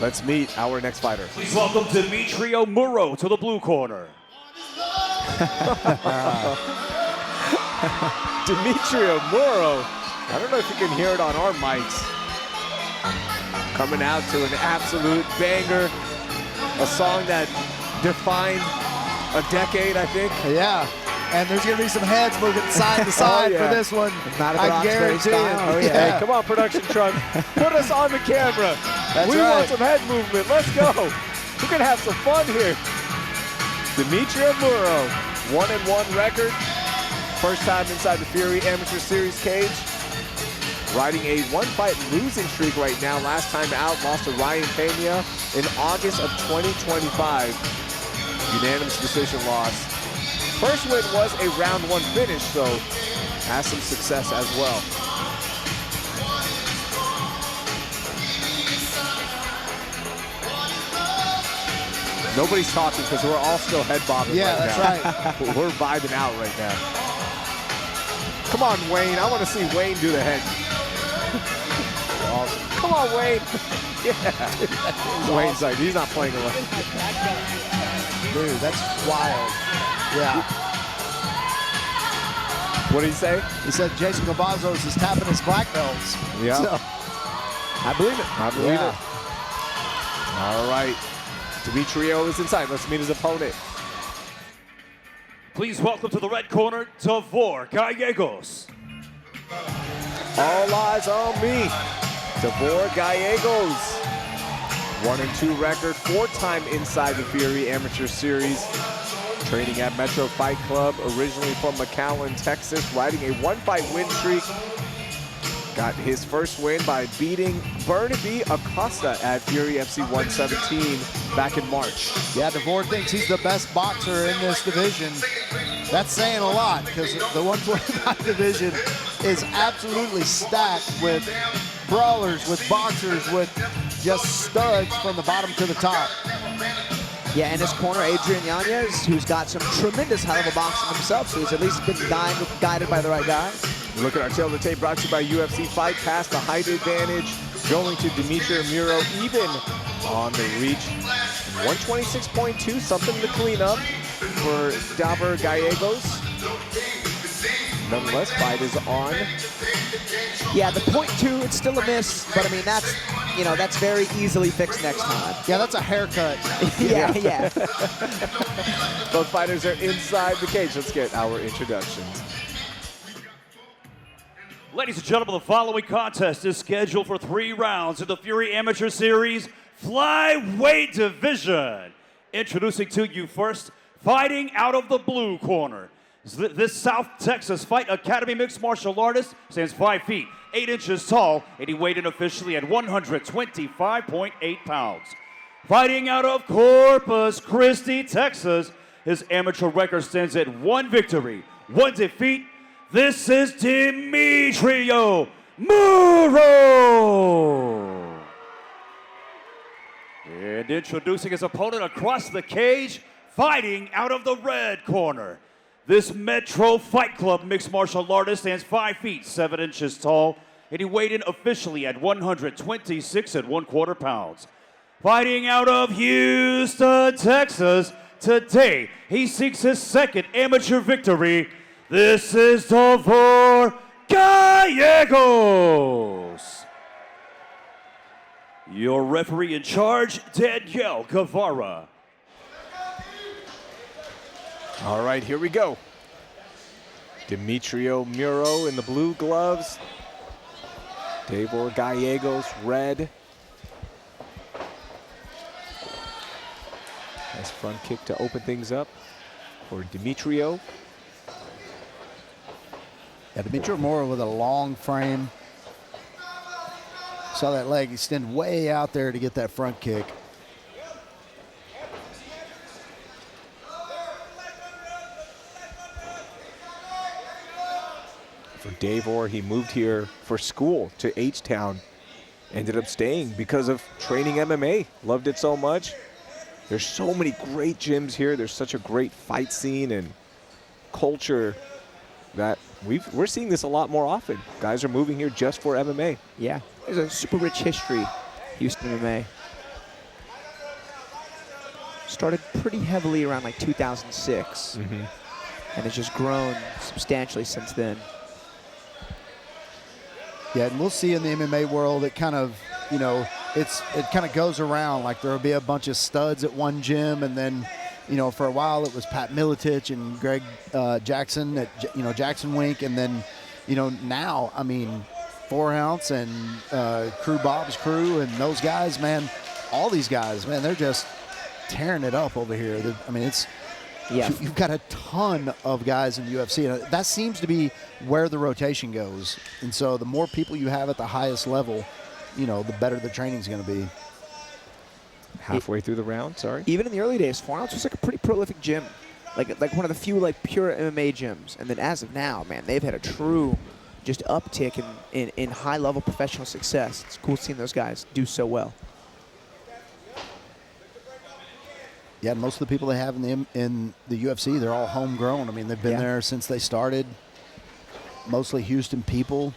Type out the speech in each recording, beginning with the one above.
Let's meet our next fighter. Please welcome Demetrio Muro to the blue corner. Demetrio Muro. I don't know if you can hear it on our mics. Coming out to an absolute banger. A song that defined a decade, I think. Yeah. And there's going to be some heads moving side to side for this one. Not a I guarantee it. Oh, yeah. Hey, come on, production truck. Put us on the camera. That's we right. want some head movement. Let's go. We're going to have some fun here. Demetrio Muro, 1-1 record. First time inside the Fury Amateur Series cage. Riding a one-fight losing streak right now. Last time out, lost to Ryan Pena in August of 2025. Unanimous decision loss. First win was a round 1 finish, so has some success as well. Nobody's talking because we're all still head bobbing Yeah, right that's now. right. We're vibing out right now. Come on, Wayne. I want to see Wayne do the head. Awesome. Come on, Wayne. Yeah. Wayne's like, he's not playing alone. Dude, that's wild. Yeah. What did he say? He said Jason Cavazos is tapping his black belts. Yeah. So, I believe it. I believe it. All right. Demetrio is inside. Let's meet his opponent. Please welcome to the red corner, Davor Gallegos. All eyes on me. Davor Gallegos. 1-2 record, 4-time inside the Fury Amateur Series. Training at Metro Fight Club, originally from McAllen, Texas, riding a one-fight win streak. Got his first win by beating Bernabe Acosta at Fury FC 117 back in March. yeah, Davor thinks he's the best boxer in this division. That's saying a lot because the 125 division is absolutely stacked with brawlers, with boxers, with just studs from the bottom to the top. Yeah, in his corner, Adrian Yanez, who's got some tremendous high-level boxing himself, so he's at least been guided by the right guys. Look at our tail of the tape, brought to you by UFC Fight Pass, the height advantage, going to Demetrio Muro, even on the reach. 126.2, something to clean up for Davor Gallegos. Nonetheless, fight is on. Yeah, the .2, it's still a miss, but I mean, that's very easily fixed next time. Yeah, that's a haircut. yeah. Both fighters are inside the cage. Let's get our introductions. Ladies and gentlemen, the following contest is scheduled for 3 rounds in the Fury Amateur Series Flyweight Division. Introducing to you first, fighting out of the blue corner. This South Texas Fight Academy mixed martial artist stands 5 feet, 8 inches tall, and he weighed in officially at 125.8 pounds. Fighting out of Corpus Christi, Texas, his amateur record stands at 1 victory, 1 defeat. This is Demetrio Muro. And introducing his opponent across the cage, fighting out of the red corner. This Metro Fight Club mixed martial artist stands 5 feet, 7 inches tall, and he weighed in officially at 126.25 pounds. Fighting out of Houston, Texas, today he seeks his 2nd amateur victory. This is Davor Gallegos. Your referee in charge, Danielle Guevara. All right, here we go. Demetrio Muro in the blue gloves. Davor Gallegos, red. Nice front kick to open things up for Demetrio. Yeah, Demetrio Muro with a long frame. Saw that leg extend way out there to get that front kick. For Davor, he moved here for school to H-Town. Ended up staying because of training MMA. Loved it so much. There's so many great gyms here. There's such a great fight scene and culture that we're seeing this a lot more often. Guys are moving here just for MMA. Yeah, there's a super rich history, Houston MMA. started pretty heavily around like 2006. And it's just grown substantially since then. Yeah, and we'll see in the MMA world, it kind of, you know, it kind of goes around. Like there'll be a bunch of studs at one gym, and then, you know, for a while it was Pat Miletich and Greg Jackson at, you know, Jackson Wink, and then, you know, now, I mean, 4 Ounce and Crew Bob's Crew and those guys, man, all these guys, man, they're just tearing it up over here. I mean, it's, Yeah. you've got a ton of guys in the UFC, and that seems to be where the rotation goes. And so the more people you have at the highest level, you know, the better the training's going to be. Halfway through the round, sorry. Even in the early days, 4 Ounce was like a pretty prolific gym. Like one of the few like pure MMA gyms. And then as of now, man, they've had a true just uptick in high-level professional success. It's cool seeing those guys do so well. Yeah, most of the people they have in the UFC, they're all homegrown. I mean, they've been there since they started. Mostly Houston people.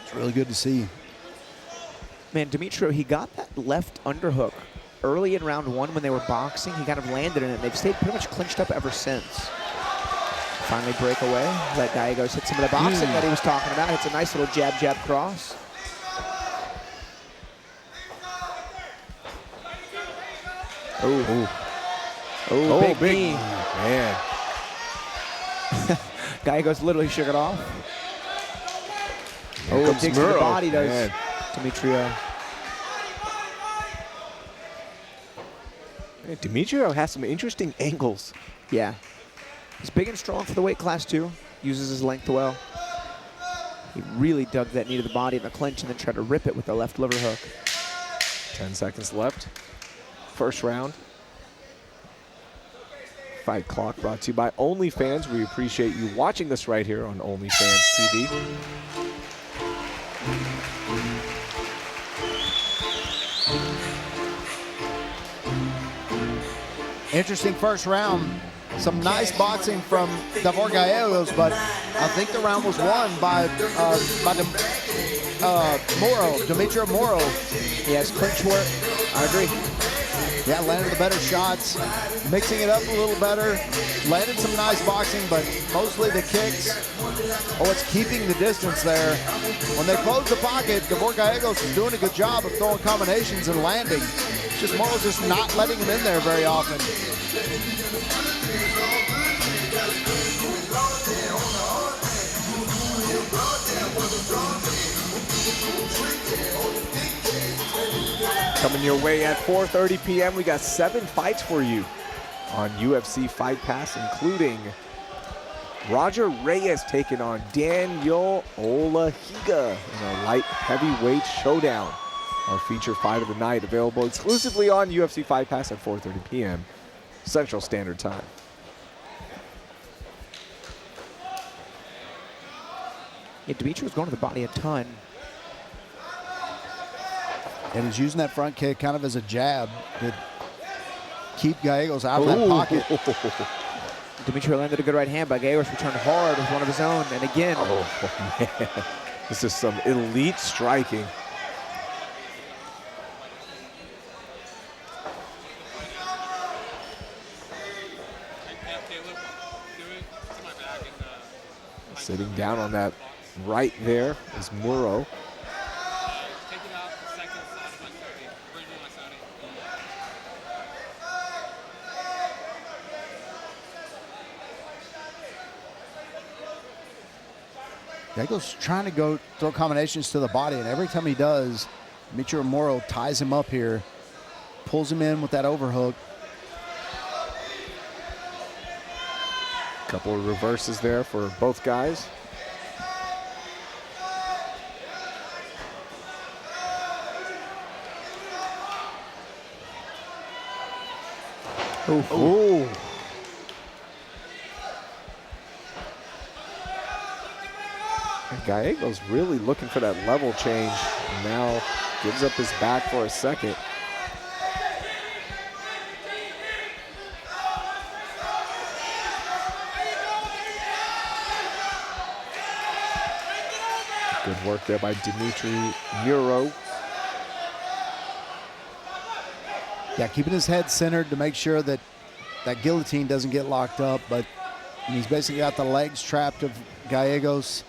It's really good to see. Man, Demetrio, he got that left underhook early in round 1 when they were boxing. He kind of landed in it, and they've stayed pretty much clinched up ever since. Finally break away. Let Gallegos hit some of the boxing that he was talking about. It's a nice little jab, jab cross. Oh, big knee. Man. Gallegos literally shook it off. Here comes digs to the Murrow. body, does Man. Demetrio. Hey, Demetrio has some interesting angles. Yeah. He's big and strong for the weight class, too. Uses his length well. He really dug that knee to the body in the clinch and then tried to rip it with the left liver hook. 10 seconds left. First round. Fight Clock brought to you by OnlyFans. We appreciate you watching this right here on OnlyFans TV. Interesting first round. Some nice boxing from Davor Gallegos, but I think the round was won by Demetrio Moro. He has clinch work. I agree. Yeah, landed the better shots, mixing it up a little better. Landed some nice boxing, but mostly the kicks. Oh, it's keeping the distance there. When they close the pocket, Davor Gallegos is doing a good job of throwing combinations and landing. It's just Moro's just not letting him in there very often. Coming your way at 4:30 p.m. We got 7 fights for you on UFC Fight Pass, including Roger Reyes taking on Daniel Olahiga in a light heavyweight showdown. Our feature fight of the night, available exclusively on UFC Fight Pass at 4:30 p.m. Central Standard Time. Yeah, Demetrio's going to the body a ton. And he's using that front kick kind of as a jab to keep Gallegos out of that pocket. Demetrio landed a good right hand, but Gallegos returned hard with one of his own. And again, Oh, man. This is some elite striking. Sitting down on that right there is Muro. Gallegos trying to go throw combinations to the body, and every time he does, Demetrio Moro ties him up here, pulls him in with that overhook. Couple of reverses there for both guys. Ooh. Gallegos really looking for that level change. Now gives up his back for a second. Good work there by Dimitri Muro. Yeah, keeping his head centered to make sure that that guillotine doesn't get locked up, but he's basically got the legs trapped of Gallegos.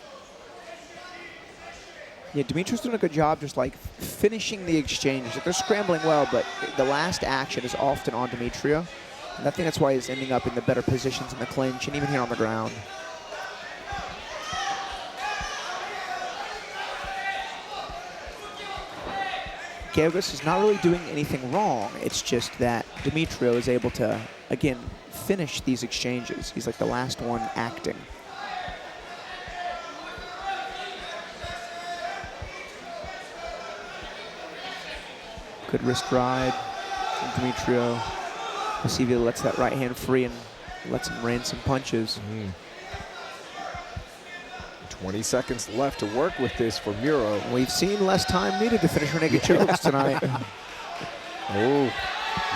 Yeah, Dimitrio's doing a good job just like finishing the exchange. Like, they're scrambling well, but the last action is often on Dimitrio. And I think that's why he's ending up in the better positions in the clinch and even here on the ground. Gallegos is not really doing anything wrong. It's just that Dimitrio is able to, again, finish these exchanges. He's like the last one acting. Good wrist ride from Dimitrio. We'll see if he lets that right hand free and lets him rain some punches. 20 seconds left to work with this for Muro. We've seen less time needed to finish renegade chokes tonight. Oh,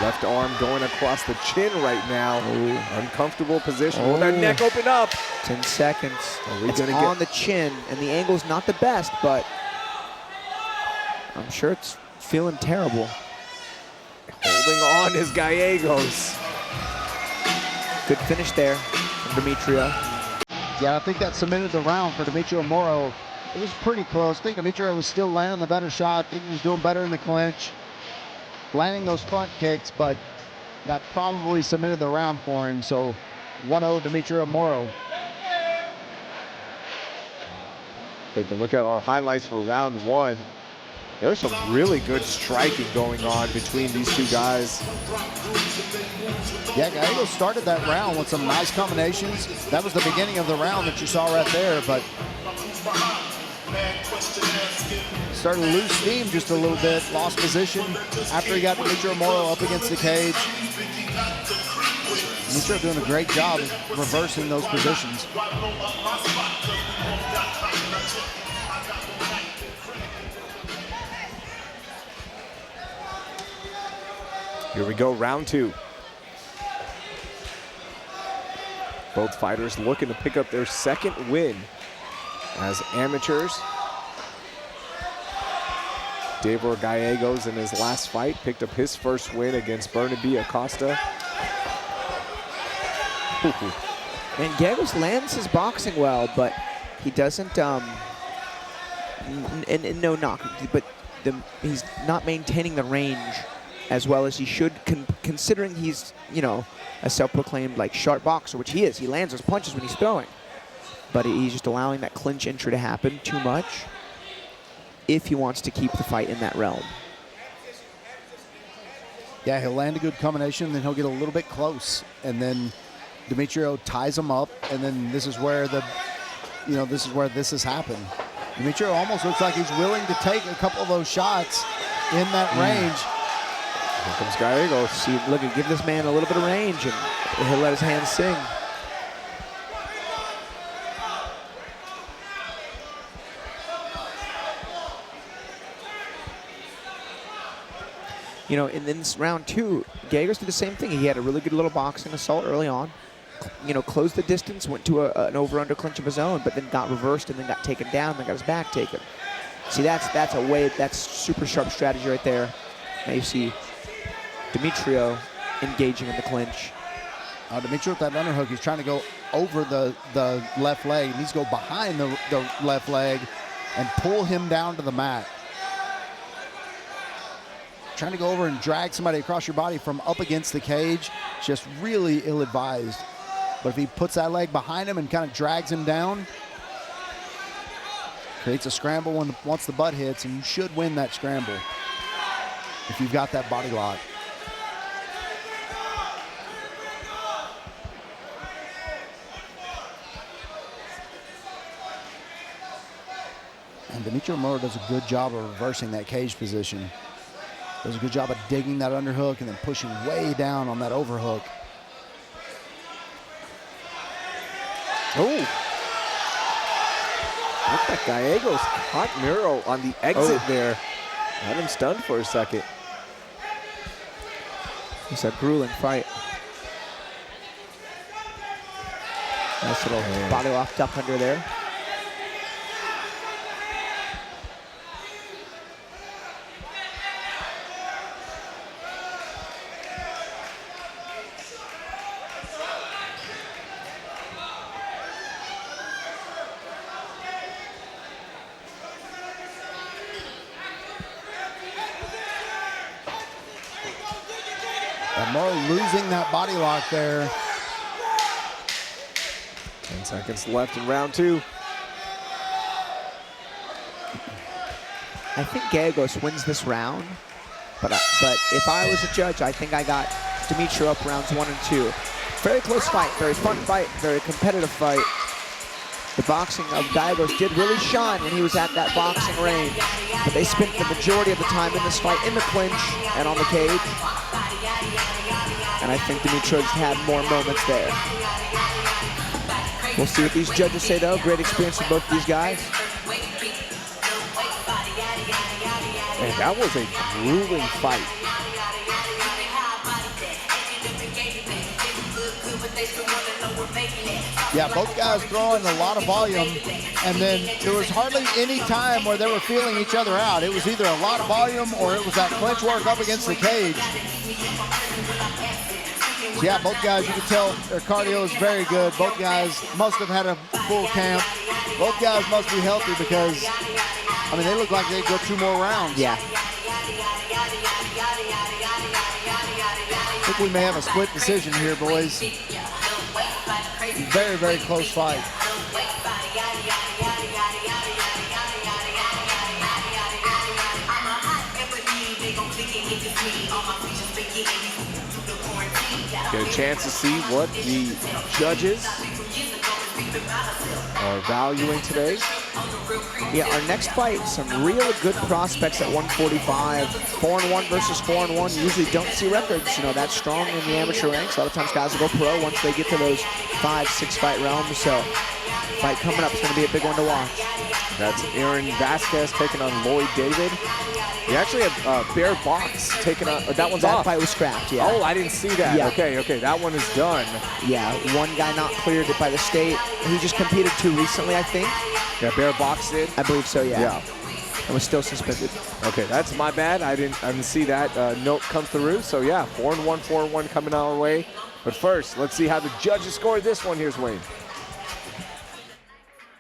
left arm going across the chin right now. Oh. Uncomfortable position. Will that neck open up? 10 seconds. It's gonna on the chin, and the angle's not the best, but I'm sure it's feeling terrible. Holding on is Gallegos. Good finish there from Dimitrio. Yeah, I think that cemented the round for Dimitrio Moro. It was pretty close. I think Dimitrio was still landing the better shot. I think he was doing better in the clinch, landing those front kicks, but that probably cemented the round for him. So 1-0 Dimitrio Moro. Take a look at our highlights for round one. There's some really good striking going on between these two guys. Yeah, Gallegos started that round with some nice combinations. That was the beginning of the round that you saw right there, but started to lose steam just a little bit, lost position after he got Dimitrio Moro up against the cage. Dimitrio doing a great job of reversing those positions. Here we go, round two. Both fighters looking to pick up their second win as amateurs. Davor Gallegos in his last fight picked up his first win against Bernabe Acosta. And Gallegos lands his boxing well, but he doesn't, and no knock, but he's not maintaining the range as well as he should, considering he's, you know, a self-proclaimed like sharp boxer, which he is. He lands his punches when he's throwing, but he's just allowing that clinch entry to happen too much if he wants to keep the fight in that realm. Yeah, he'll land a good combination, then he'll get a little bit close, and then Dimitrio ties him up, and then this is where this has happened. Dimitrio almost looks like he's willing to take a couple of those shots in that range. Here comes Gallegos. See, look, give this man a little bit of range, and he'll let his hands sing. You know, in this round two, Gallegos did the same thing. He had a really good little boxing assault early on. You know, closed the distance, went to an over-under clinch of his own, but then got reversed and then got taken down, then got his back taken. See, that's super sharp strategy right there. Now you see Dimitrio engaging in the clinch. Dimitrio with that underhook, he's trying to go over the left leg. He needs to go behind the left leg and pull him down to the mat. Trying to go over and drag somebody across your body from up against the cage, just really ill-advised. But if he puts that leg behind him and kind of drags him down, creates a scramble once the butt hits, and you should win that scramble if you've got that body lock. And Dimitrio Moro does a good job of reversing that cage position. Does a good job of digging that underhook and then pushing way down on that overhook. Oh! Look at Gallegos caught Muro on the exit there. Had him stunned for a second. It's a grueling fight. Nice little body lock duck under there. And Murrow losing that body lock there. 10 seconds left in round 2. I think Gallegos wins this round, but if I was a judge, I think I got Demetriou up rounds 1 and 2. Very close fight, very fun fight, very competitive fight. The boxing of Gallegos did really shine when he was at that boxing range, but they spent the majority of the time in this fight in the clinch and on the cage. And I think Demetriou just had more moments there. We'll see what these judges say though. Great experience for both of these guys. And that was a grueling fight. Yeah, both guys throwing a lot of volume, and then there was hardly any time where they were feeling each other out. It was either a lot of volume or it was that clinch work up against the cage. So yeah, both guys, you can tell their cardio is very good. Both guys must have had a full camp. Both guys must be healthy because, I mean, they look like they'd go 2 more rounds. Yeah. I think we may have a split decision here, boys. Very, very close fight. Get a chance to see what the judges are valuing today. Yeah, our next fight, some really good prospects at 145. 4-1 versus 4-1. Usually don't see records, you know, that strong in the amateur ranks. A lot of times guys will go pro once they get to those 5-6 fight realms. So, fight coming up is going to be a big one to watch. That's Imagen Venues taking on Lloyd David. We actually have Bear Box taking on, that one's That off. fight was scrapped, yeah. Oh, I didn't see that. Yeah. Okay, that one is done. Yeah, one guy not cleared by the state. He just competed 2 recently, I think. Yeah, Bear Box did. I believe so, yeah. Yeah. And was still suspended. Okay, that's my bad. I didn't see that note come through. So yeah, 4-1, 4-1 coming our way. But first, let's see how the judges scored this one. Here's Wayne.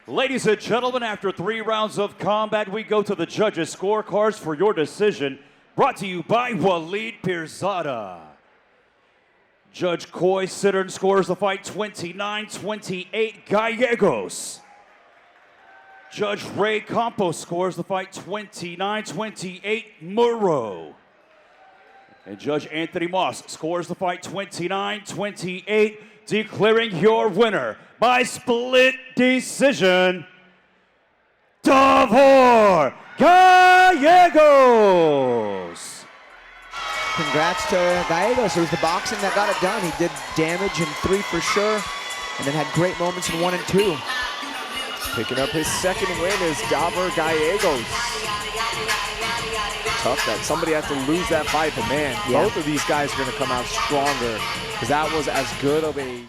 Ladies and gentlemen, after 3 rounds of combat, we go to the judges' scorecards for your decision. Brought to you by Waleed Pirzada. Judge Coy Sittern scores the fight 29-28 Gallegos. Judge Ray Campos scores the fight 29-28 Murrow. And Judge Anthony Moss scores the fight 29-28, declaring your winner by split decision, Davor Gallegos. Congrats to Gallegos. It was the boxing that got it done. He did damage in 3 for sure, and then had great moments in 1 and 2. Picking up his second win is Davor Gallegos. Tough that somebody has to lose that fight, but man, both of these guys are going to come out stronger because that was as good of a